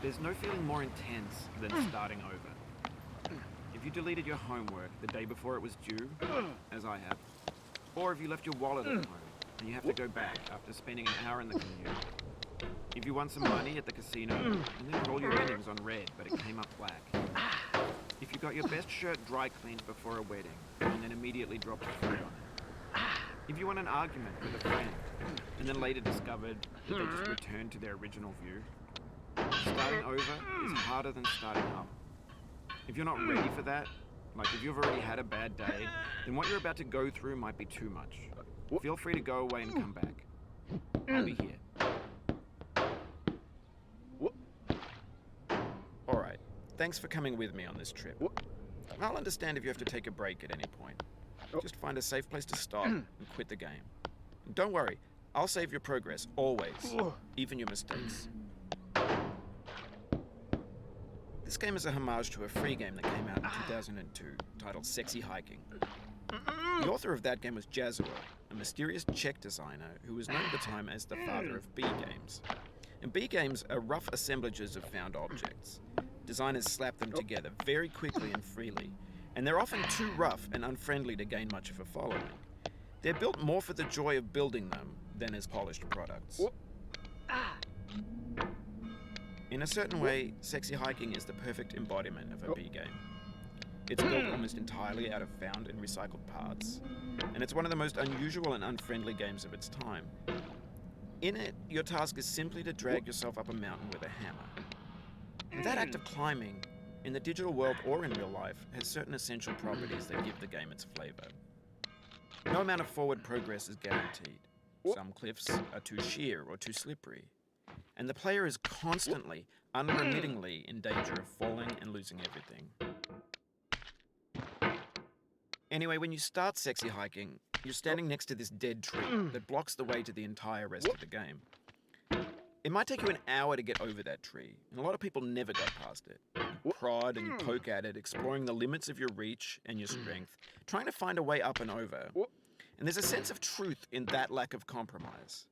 There's no feeling more intense than starting over. If you deleted your homework the day before it was due, as I have, or if you left your wallet at home and you have to go back after spending an hour in the commute. If you won some money at the casino and then put all your winnings on red but it came up black. If you got your best shirt dry cleaned before a wedding and then immediately dropped fruit on it. If you won an argument with a friend and then later discovered that they just returned to their original view. Starting over is harder than starting up. If you're not ready for that, like if you've already had a bad day, then what you're about to go through might be too much. Feel free to go away and come back. I'll be here. Alright, thanks for coming with me on this trip. I'll understand if you have to take a break at any point. Just find a safe place to stop and quit the game. And don't worry, I'll save your progress, always, even your mistakes. This game is a homage to a free game that came out in 2002, titled Sexy Hiking. The author of that game was Jazzuo, a mysterious Czech designer who was known at the time as the father of B games. And B games are rough assemblages of found objects. Designers slap them together very quickly and freely, and they're often too rough and unfriendly to gain much of a following. They're built more for the joy of building them than as polished products. In a certain way, Sexy Hiking is the perfect embodiment of a B game. It's built almost entirely out of found and recycled parts, and it's one of the most unusual and unfriendly games of its time. In it, your task is simply to drag yourself up a mountain with a hammer. And that act of climbing, in the digital world or in real life, has certain essential properties that give the game its flavor. No amount of forward progress is guaranteed. Some cliffs are too sheer or too slippery. And the player is constantly, unremittingly in danger of falling and losing everything. Anyway, when you start Sexy Hiking, you're standing next to this dead tree that blocks the way to the entire rest of the game. It might take you an hour to get over that tree, and a lot of people never go past it. You prod and you poke at it, exploring the limits of your reach and your strength, trying to find a way up and over. And there's a sense of truth in that lack of compromise.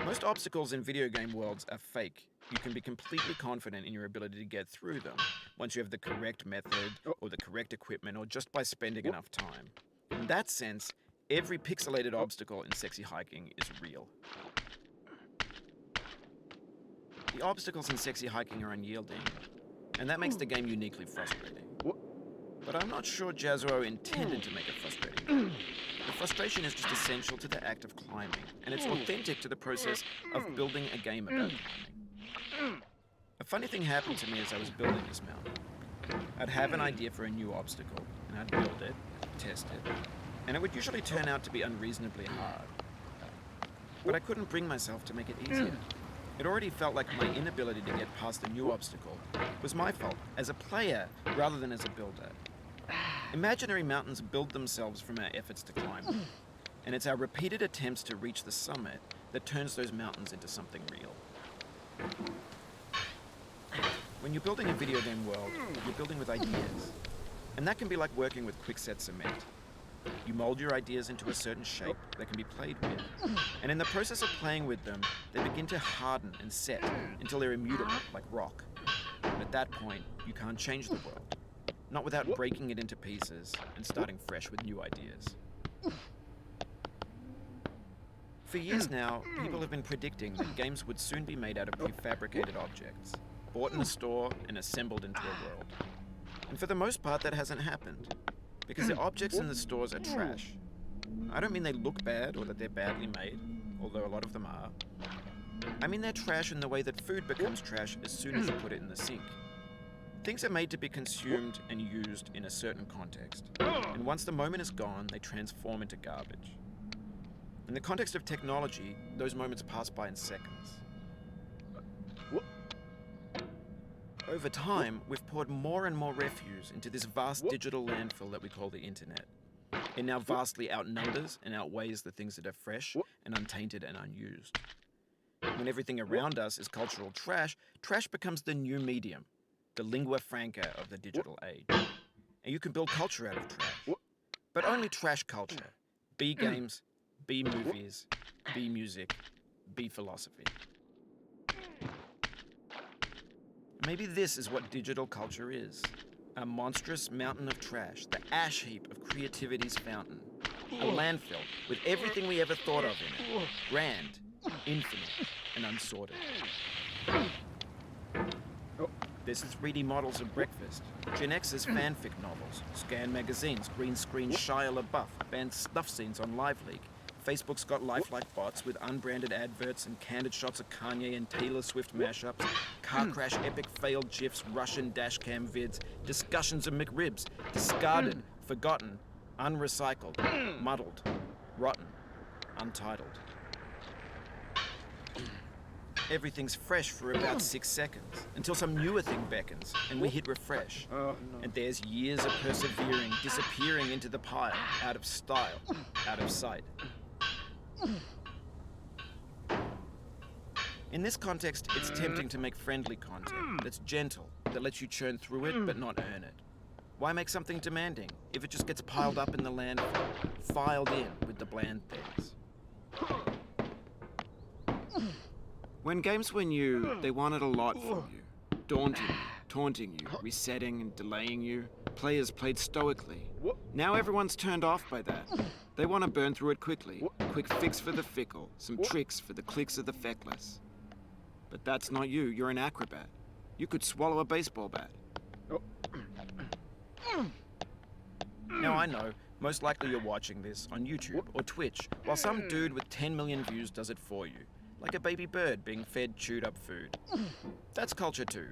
Most obstacles in video game worlds are fake. You can be completely confident in your ability to get through them once you have the correct method or the correct equipment or just by spending enough time. In that sense, every pixelated obstacle in Sexy Hiking is real. The obstacles in Sexy Hiking are unyielding, and that makes the game uniquely frustrating. But I'm not sure Jazzuo intended to make it frustrating. The frustration is just essential to the act of climbing, and it's authentic to the process of building a game about climbing. A funny thing happened to me as I was building this mountain. I'd have an idea for a new obstacle, and I'd build it, test it, and it would usually turn out to be unreasonably hard. But I couldn't bring myself to make it easier. It already felt like my inability to get past a new obstacle was my fault as a player rather than as a builder. Imaginary mountains build themselves from our efforts to climb them, and it's our repeated attempts to reach the summit that turns those mountains into something real. When you're building a video game world, you're building with ideas, and that can be like working with quickset cement. You mold your ideas into a certain shape that can be played with, and in the process of playing with them, they begin to harden and set until they're immutable, like rock. And at that point, you can't change the world. Not without breaking it into pieces and starting fresh with new ideas. For years now, people have been predicting that games would soon be made out of prefabricated objects, bought in a store and assembled into a world. And for the most part, that hasn't happened, because the objects in the stores are trash. I don't mean they look bad or that they're badly made, although a lot of them are. I mean they're trash in the way that food becomes trash as soon as you put it in the sink. Things are made to be consumed and used in a certain context, and once the moment is gone, they transform into garbage. In the context of technology, those moments pass by in seconds. Over time, we've poured more and more refuse into this vast digital landfill that we call the internet. It now vastly outnumbers and outweighs the things that are fresh and untainted and unused. When everything around us is cultural trash, trash becomes the new medium, the lingua franca of the digital age. And you can build culture out of trash. But only trash culture. B games, B movies, B music, B philosophy. Maybe this is what digital culture is. A monstrous mountain of trash, the ash heap of creativity's fountain. A landfill with everything we ever thought of in it. Grand, infinite, and unsorted. There's 3D models of breakfast, Gen X's fanfic novels, scan magazines, green screen Shia LaBeouf, banned snuff scenes on LiveLeak. Facebook's got lifelike bots with unbranded adverts and candid shots of Kanye and Taylor Swift mashups, car crash epic failed GIFs, Russian dashcam vids, discussions of McRibs, discarded, forgotten, unrecycled, muddled, rotten, untitled. Everything's fresh for about 6 seconds, until some newer thing beckons, and we hit refresh. And there's years of persevering, disappearing into the pile, out of style, out of sight. In this context, it's tempting to make friendly content that's gentle, that lets you churn through it but not earn it. Why make something demanding if it just gets piled up in the landfill, filed in with the bland things? When games were new, they wanted a lot from you. Daunting you, taunting you, resetting and delaying you. Players played stoically. Now everyone's turned off by that. They want to burn through it quickly. A quick fix for the fickle, some tricks for the clicks of the feckless. But that's not you. You're an acrobat. You could swallow a baseball bat. Now I know, most likely you're watching this on YouTube or Twitch, while some dude with 10 million views does it for you. Like a baby bird being fed chewed up food. That's culture too.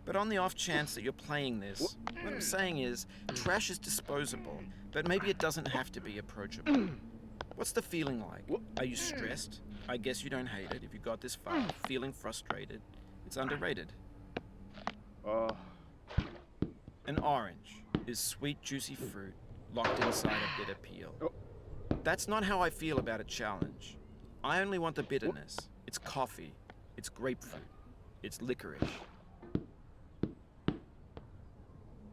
But on the off chance that you're playing this, what I'm saying is, trash is disposable, but maybe it doesn't have to be approachable. What's the feeling like? Are you stressed? I guess you don't hate it if you got this far. Feeling frustrated? It's underrated. An orange is sweet, juicy fruit locked inside a bitter peel. That's not how I feel about a challenge. I only want the bitterness. It's coffee. It's grapefruit. It's licorice.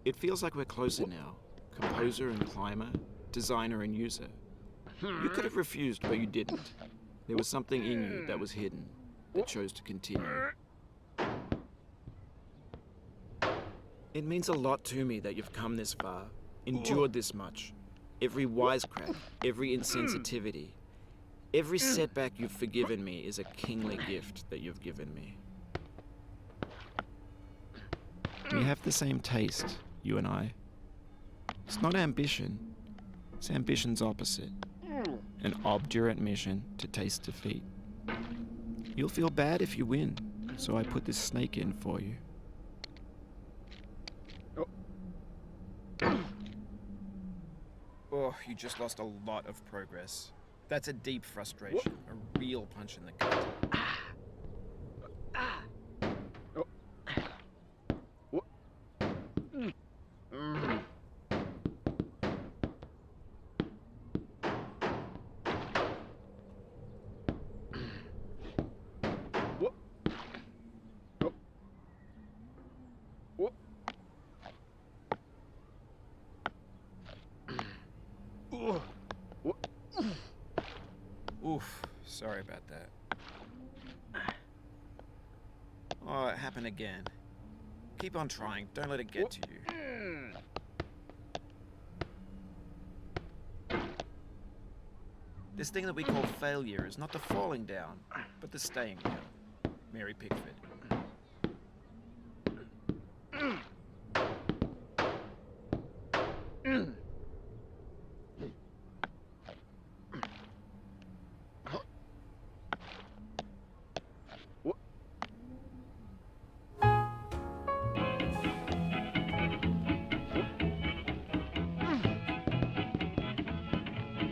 It feels like we're closer now. Composer and climber, designer and user. You could have refused, but you didn't. There was something in you that was hidden, that chose to continue. It means a lot to me that you've come this far, endured this much. Every wisecrack, every insensitivity, every setback you've forgiven me is a kingly gift that you've given me. We have the same taste, you and I. It's not ambition, it's ambition's opposite. An obdurate mission to taste defeat. You'll feel bad if you win, so I put this snake in for you. Oh, you just lost a lot of progress. That's a deep frustration, a real punch in the gut. Oof, sorry about that. Oh, it happened again. Keep on trying, don't let it get to you. This thing that we call failure is not the falling down, but the staying down. Mary Pickford.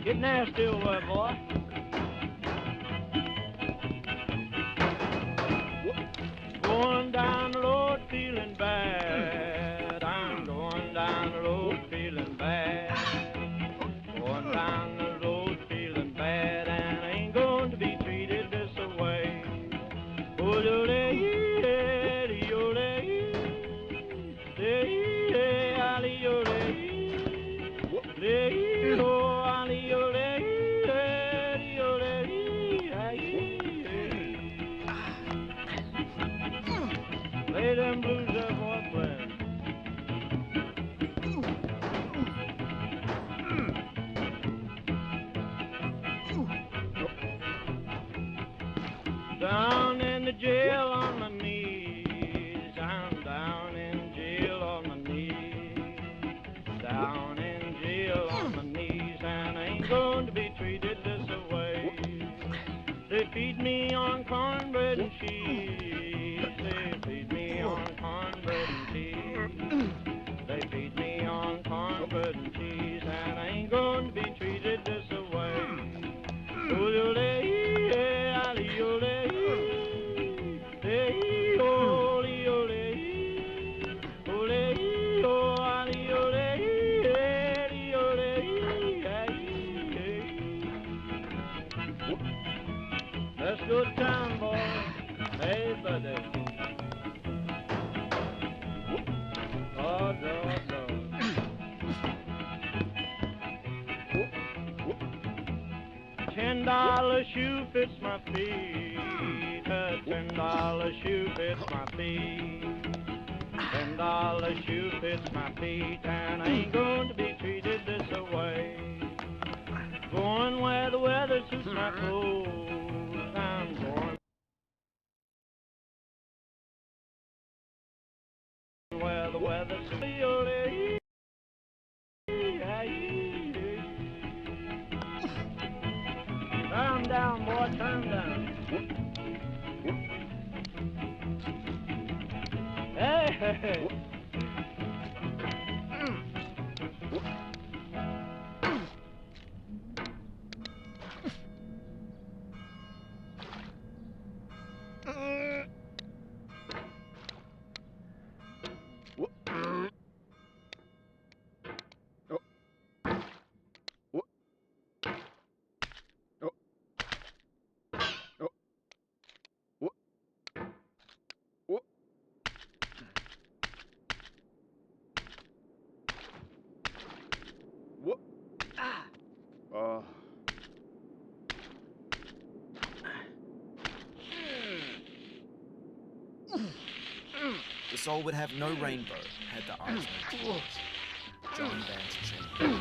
Get nasty over, boy. Going down the road feeling bad. I'm going down the road feeling bad. Going down the road feeling bad, and I ain't going to be treated this way. Oh, oh, down in jail on my knees, and I ain't going to be treated this way. They feed me on cornbread and cheese. They feed me on cornbread and cheese. They feed me on cornbread and cheese, and I ain't going to be treated this way. Let's go to town, boy. Hey, buddy. Oh, no. $10 shoe fits my feet. A $10 shoe fits my feet. $10 shoe fits my feet, and I ain't going to be treated this way. Going where the weather suits my clothes. I'm going where the weather suits me. Turn down, boy, turn down. Hey! The soul would have no rainbow had the eyes no tears. John Vance Cheney.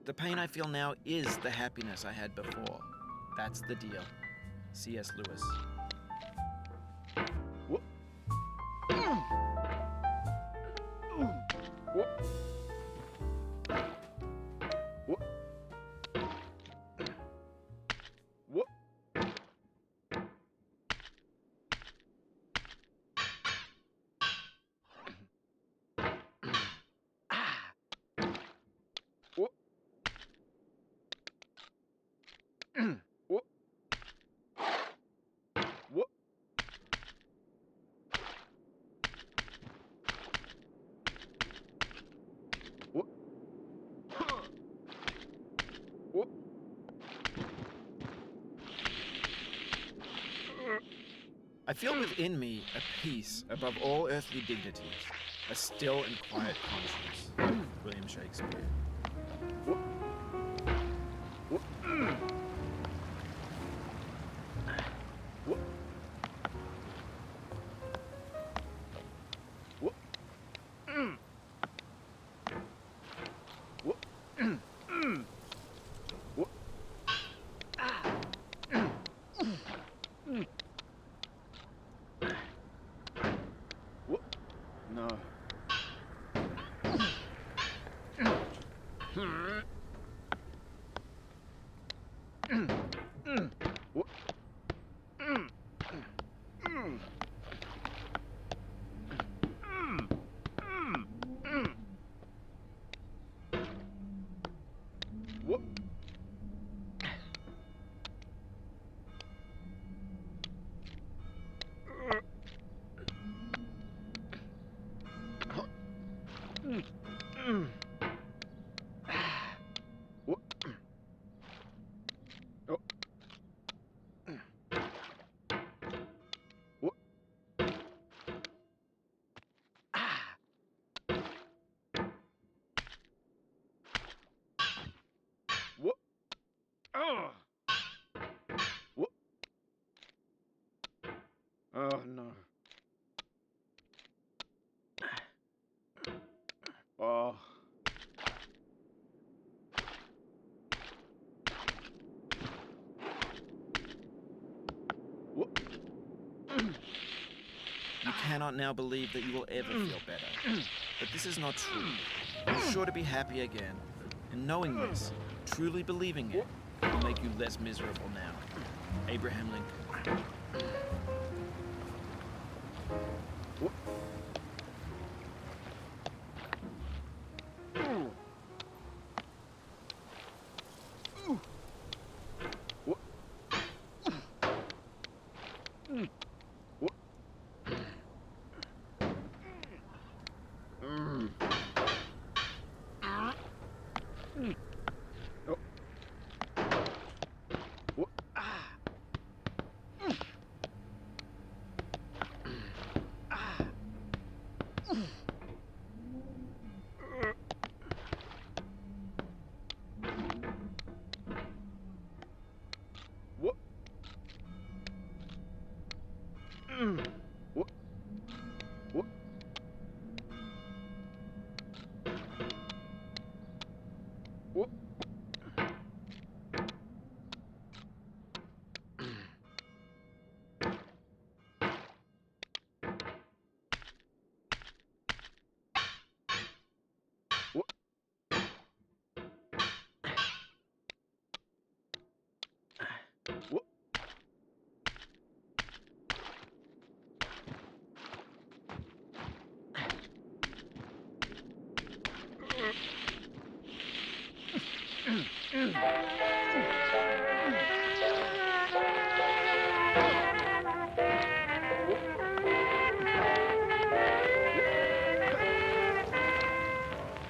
The pain I feel now is the happiness I had before. That's the deal. C.S. Lewis. feel within me a peace above all earthly dignities, a still and quiet conscience. William Shakespeare. No. Oh no. Oh. You cannot now believe that you will ever feel better. But this is not true. You're sure to be happy again. And knowing this, truly believing it, will make you less miserable now. Abraham Lincoln.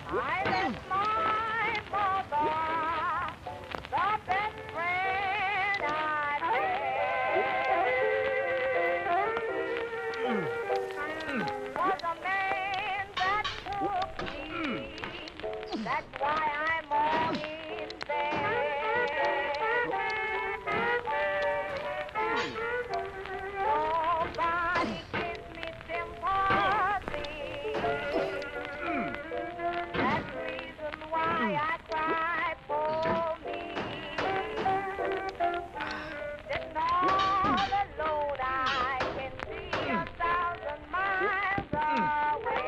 I left my mother, the best friend I had. Was a man that took me. That's why I'm all in bed. Nobody gives me sympathy. That's the reason why I cry for me. Sitting all alone, I can see 1,000 miles away.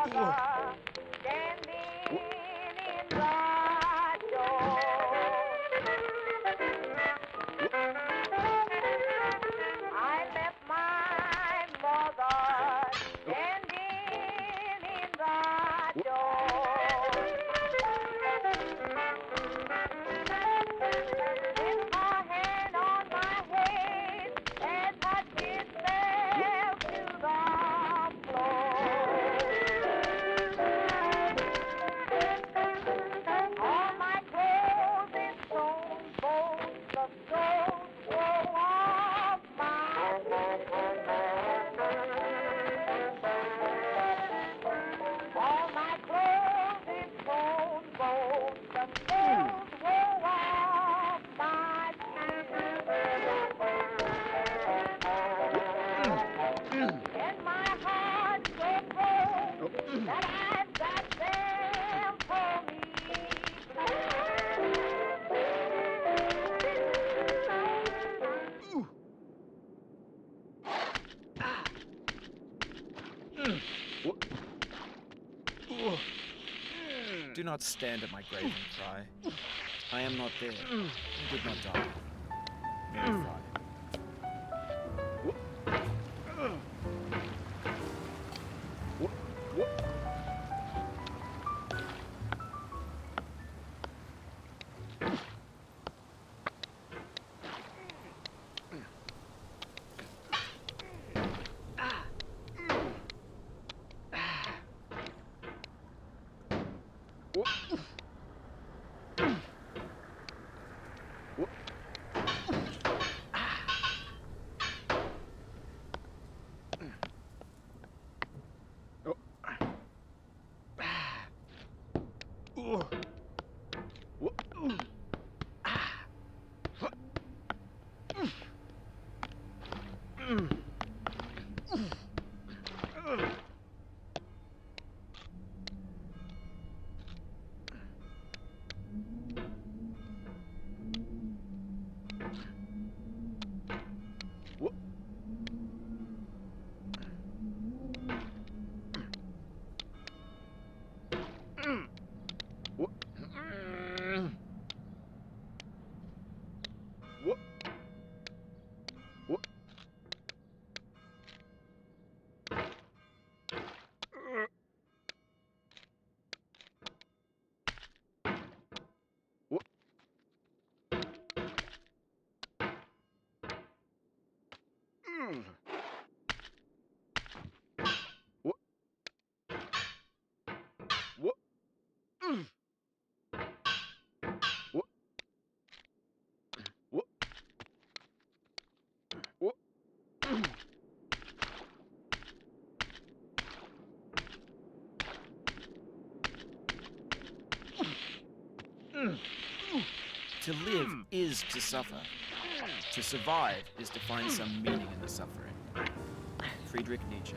mother standing in the door. I left my mother standing in the door. With her hand on my head as her kiss fell to the floor. All my clothes and stones, bones of stones, wore off my all my clothes and stones, bones of stones, wore off my and my heart so cold that I've got them for me. Do not stand at my grave and cry. I am not there. I did not die. Mary Fry. To live is to suffer. To survive is to find some meaning in the suffering. Friedrich Nietzsche.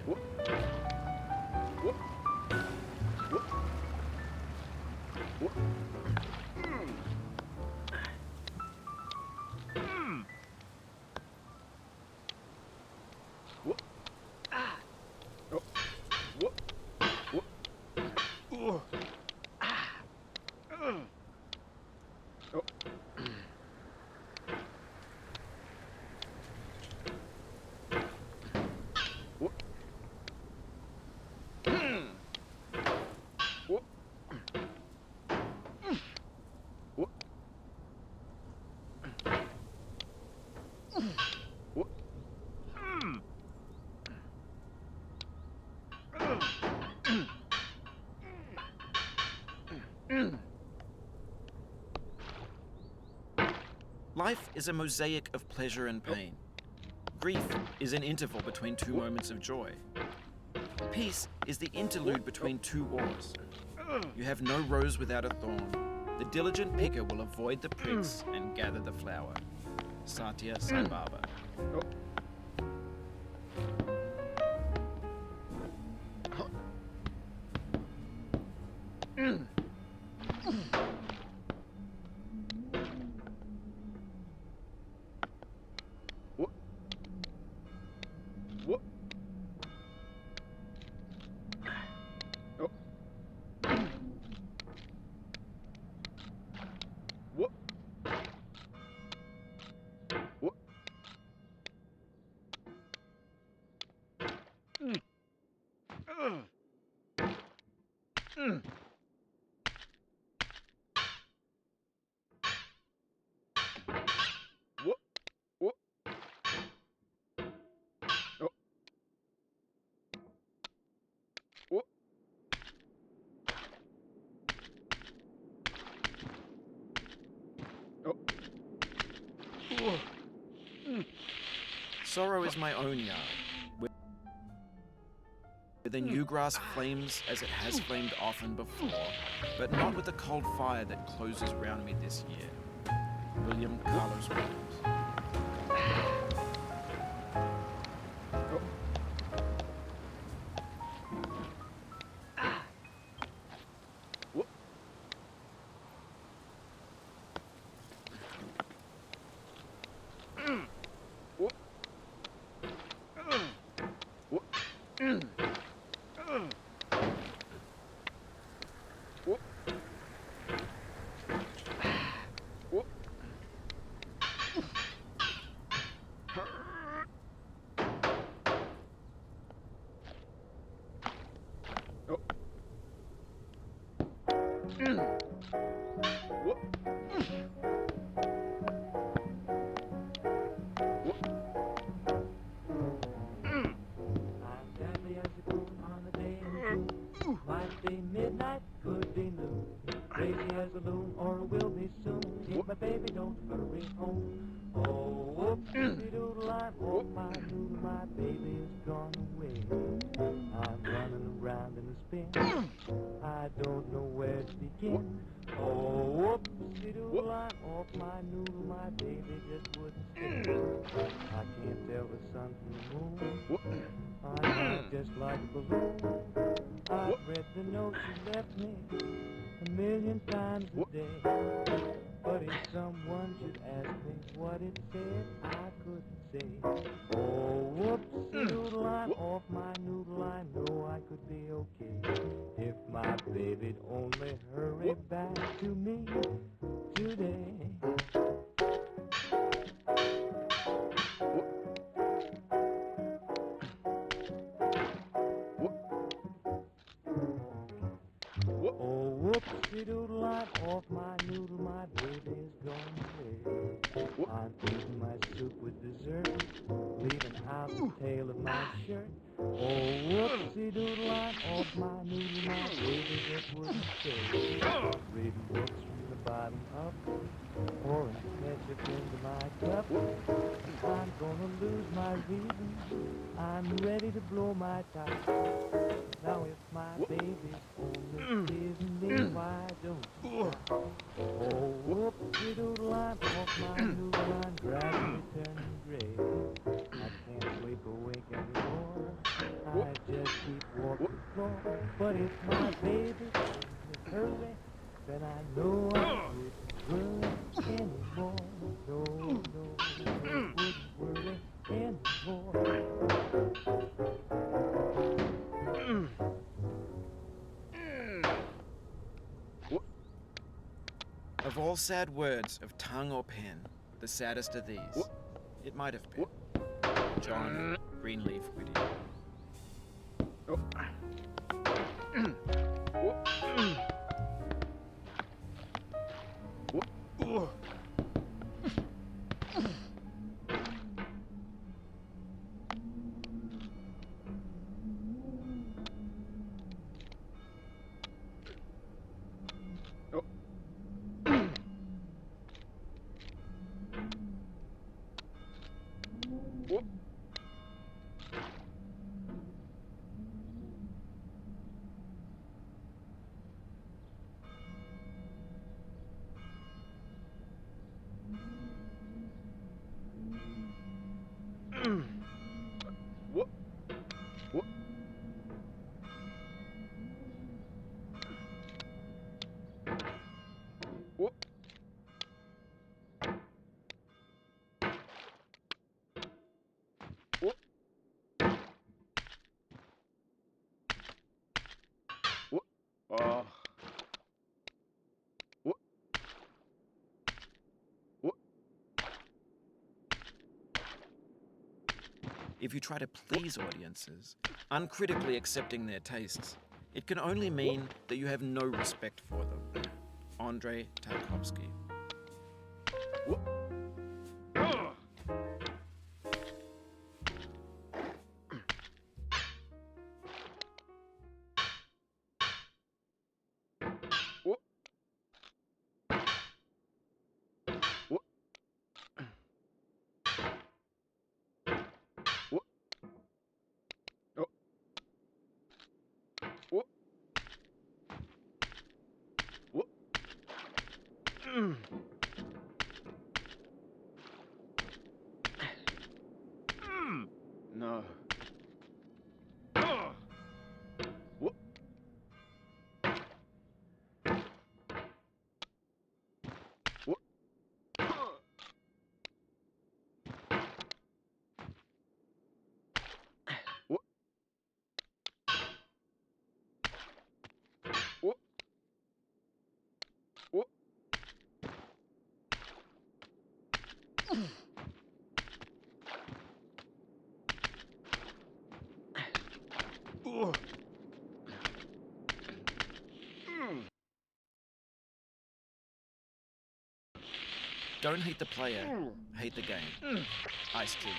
Life is a mosaic of pleasure and pain. Grief is an interval between two moments of joy. Peace is the interlude between two wars. You have no rose without a thorn. The diligent picker will avoid the pricks and gather the flower. Satya Sai Baba. Sorrow is my own yard, where the new grass flames as it has flamed often before, but not with the cold fire that closes round me this year. William Carlos Williams. Might be midnight, could be noon. Crazy as a loon, or will be soon. If my baby don't hurry home. Oh, whoop-de-doodle, I'm on my noodle, my baby is gone away. I'm running around in a spin. I don't know where to begin. Oh, whoop-de-doodle, I'm off my noodle, my baby just wouldn't stay. I can't tell the sun from the moon. I'm not just like a balloon. I've read the note she left me 1,000,000 times a day. But if someone should ask me what it said, I couldn't say. Oh, whoopsie-doodle, I'm off my noodle, I know I could be okay. If my baby'd only hurry back to me today. Oh, whoopsie-doodle, I'm off my noodle, my baby's gone away. I'm eating my soup with dessert, leaving out the tail of my shirt. Oh, whoopsie-doodle, I'm off my noodle, my baby just wouldn't stay. Reading books from the bottom up, pouring ketchup into my cup. I'm gonna lose my reason, I'm ready to blow my top. Now if my baby's only teasing me, why don't you stop? Oh, whoopsie-doodle, I'm off my noodle, I'm gradually turning gray. I can't sleep awake anymore, I just keep walking the floor. But if my baby would hurry, then I know I wouldn't worry anymore. No, no, I wouldn't worry anymore. Of all sad words of tongue or pen, the saddest are these. It might have been John Greenleaf Whittier. If you try to please audiences, uncritically accepting their tastes, it can only mean that you have no respect for them. Andrei Tarkovsky. Don't hate the player, hate the game. Ice-T.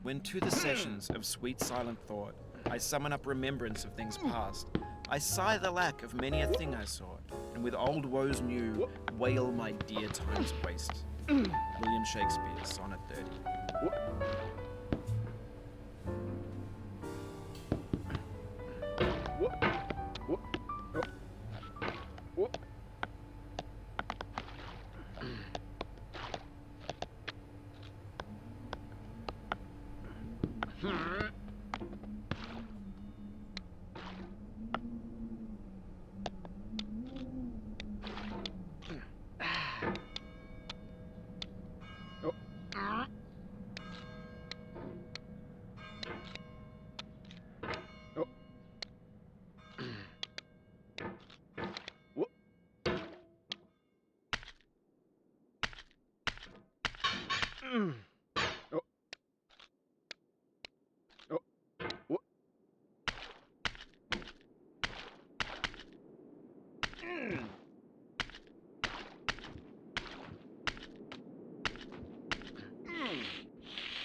When to the sessions of sweet silent thought I summon up remembrance of things past, I sigh the lack of many a thing I sought, and with old woes new, wail my dear time's waste. William Shakespeare, Sonnet 30.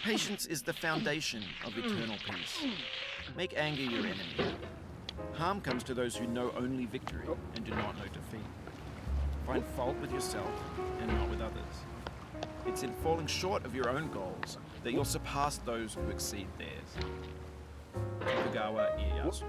Patience is the foundation of eternal peace. Make anger your enemy. Harm comes to those who know only victory and do not know defeat. Find fault with yourself and not with others. It's in falling short of your own goals that you'll surpass those who exceed theirs. Tokugawa Ieyasu.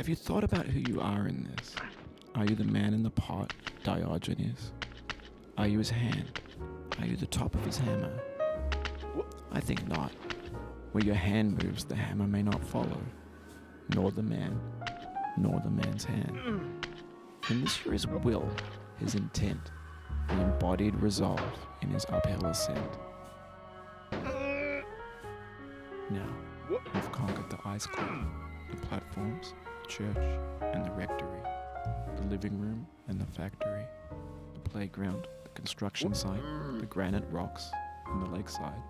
Have you thought about who you are in this? Are you the man in the pot, Diogenes? Are you his hand? Are you the top of his hammer? I think not. Where your hand moves, the hammer may not follow, nor the man, nor the man's hand. And this here is will, his intent, the embodied resolve in his uphill ascent. Now, we've conquered the ice club, the platforms, the church, and the rectory, the living room and the factory, the playground, the construction site, the granite rocks, and the lakeside.